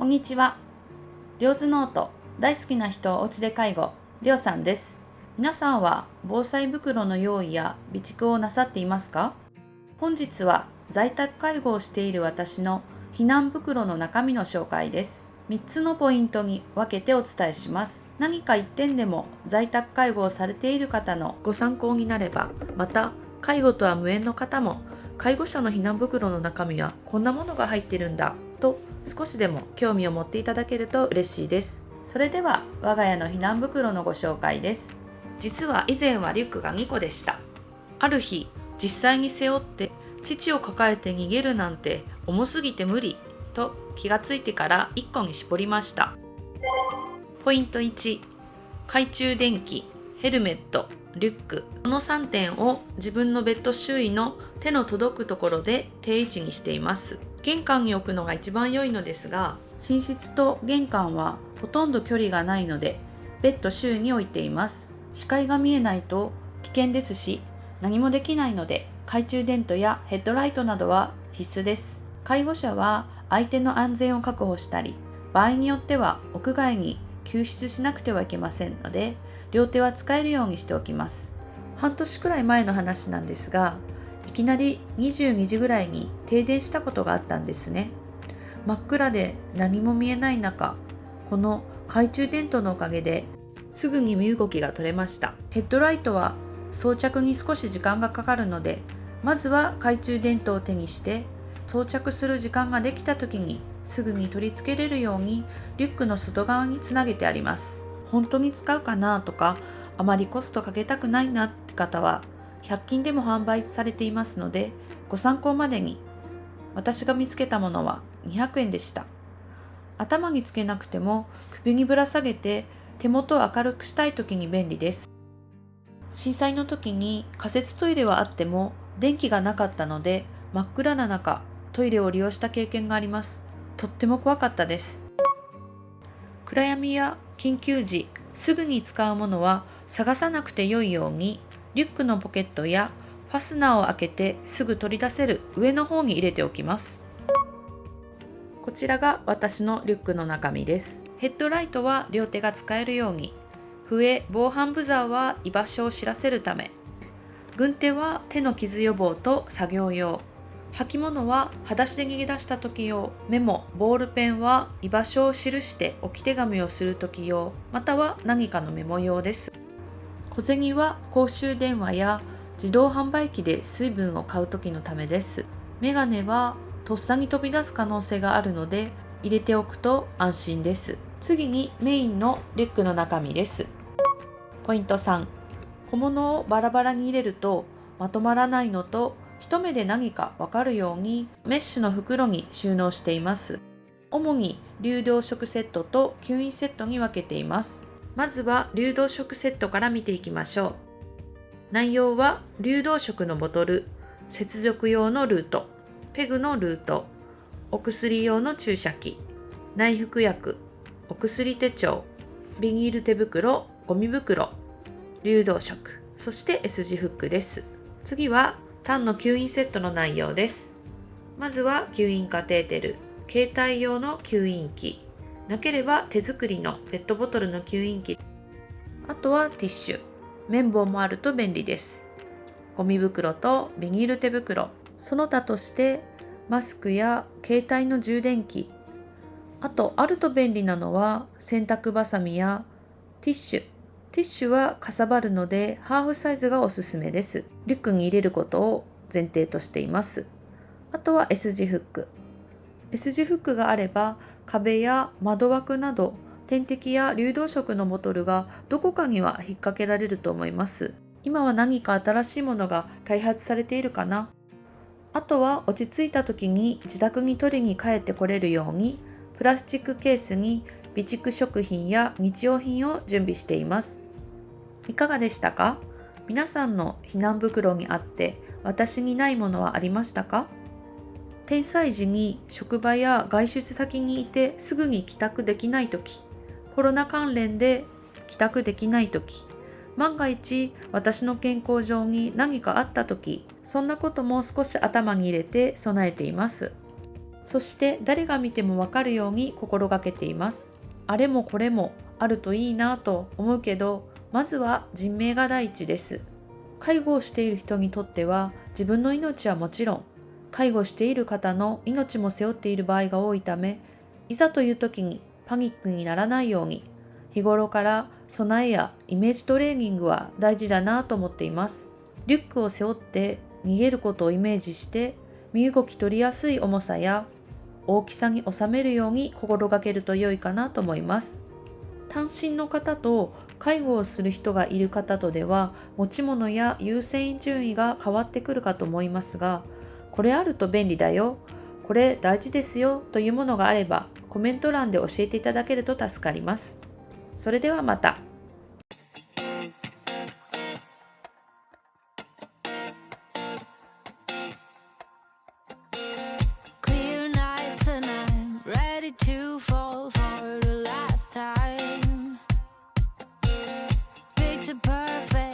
こんにちは。りょうずノート大好きな人おうちで介護、りょうさんです。皆さんは防災袋の用意や備蓄をなさっていますか？本日は在宅介護をしている私の避難袋の中身の紹介です。3つのポイントに分けてお伝えします。何か1点でも在宅介護をされている方のご参考になれば、また介護とは無縁の方も介護者の避難袋の中身はこんなものが入ってるんだと少しでも興味を持っていただけると嬉しいです。それでは我が家の避難袋のご紹介です。実は以前はリュックが2個でした。ある日、実際に背負って父を抱えて逃げるなんて重すぎて無理と気がついてから1個に絞りました。ポイント1、懐中電気、ヘルメット、リュック、この3点を自分のベッド周囲の手の届くところで定位置にしています。玄関に置くのが一番良いのですが、寝室と玄関はほとんど距離がないのでベッド周囲に置いています。視界が見えないと危険ですし、何もできないので懐中電灯やヘッドライトなどは必須です。介護者は相手の安全を確保したり、場合によっては屋外に救出しなくてはいけませんので、両手は使えるようにしておきます。半年くらい前の話なんですが、いきなり22時ぐらいに停電したことがあったんですね。真っ暗で何も見えない中、この懐中電灯のおかげですぐに身動きが取れました。ヘッドライトは装着に少し時間がかかるので、まずは懐中電灯を手にして装着する時間ができた時にすぐに取り付けれるようにリュックの外側につなげてあります。本当に使うかなとか、あまりコストかけたくないなって方は100均でも販売されていますので、ご参考までに。私が見つけたものは200円でした。頭につけなくても首にぶら下げて手元を明るくしたい時に便利です。震災の時に仮設トイレはあっても電気がなかったので、真っ暗な中トイレを利用した経験があります。とっても怖かったです。暗闇や緊急時すぐに使うものは探さなくて良いように、リュックのポケットやファスナーを開けてすぐ取り出せる上の方に入れておきます。こちらが私のリュックの中身です。ヘッドライトは両手が使えるように、笛、防犯ブザーは居場所を知らせるため、軍手は手の傷予防と作業用、履物は裸足で逃げ出した時用、メモ、ボールペンは居場所を記して置き手紙をする時用、または何かのメモ用です。小銭は公衆電話や自動販売機で水分を買う時のためです。メガネはとっさに飛び出す可能性があるので入れておくと安心です。次にメインのリュックの中身です。ポイント3、小物をバラバラに入れるとまとまらないのと、一目で何かわかるようにメッシュの袋に収納しています。主に流動食セットと吸引セットに分けています。まずは流動食セットから見ていきましょう。内容は流動食のボトル、接続用のルート、ペグのルート、お薬用の注射器、内服薬、お薬手帳、ビニール手袋、ゴミ袋、流動食、そして S 字フックです。次は単の吸引セットの内容です。まずは吸引カテーテル、携帯用の吸引器、なければ手作りのペットボトルの吸引器、あとはティッシュ、綿棒もあると便利です。ゴミ袋とビニール手袋、その他としてマスクや携帯の充電器、あとあると便利なのは洗濯バサミやティッシュ。ティッシュはかさばるのでハーフサイズがおすすめです。リュックに入れることを前提としています。あとは S 字フック。S 字フックがあれば壁や窓枠など点滴や流動食のボトルがどこかには引っ掛けられると思います。今は何か新しいものが開発されているかな。あとは落ち着いた時に自宅に取りに帰ってこれるようにプラスチックケースに備蓄食品や日用品を準備しています。いかがでしたか？皆さんの避難袋にあって私にないものはありましたか？天災時に職場や外出先にいてすぐに帰宅できないとき、コロナ関連で帰宅できないとき、万が一私の健康上に何かあったとき、そんなことも少し頭に入れて備えています。そして誰が見てもわかるように心がけています。あれもこれもあるといいなと思うけど、まずは人命が第一です。介護をしている人にとっては自分の命はもちろん、介護している方の命も背負っている場合が多いため、いざという時にパニックにならないように、日頃から備えやイメージトレーニングは大事だなと思っています。リュックを背負って逃げることをイメージして、身動き取りやすい重さや大きさに収めるように心がけると良いかなと思います。単身の方と介護をする人がいる方とでは、持ち物や優先順位が変わってくるかと思いますが、これあると便利だよ、これ大事ですよというものがあれば、コメント欄で教えていただけると助かります。それではまた。Clear nights and I'm ready to fall for the last time. Picture perfect.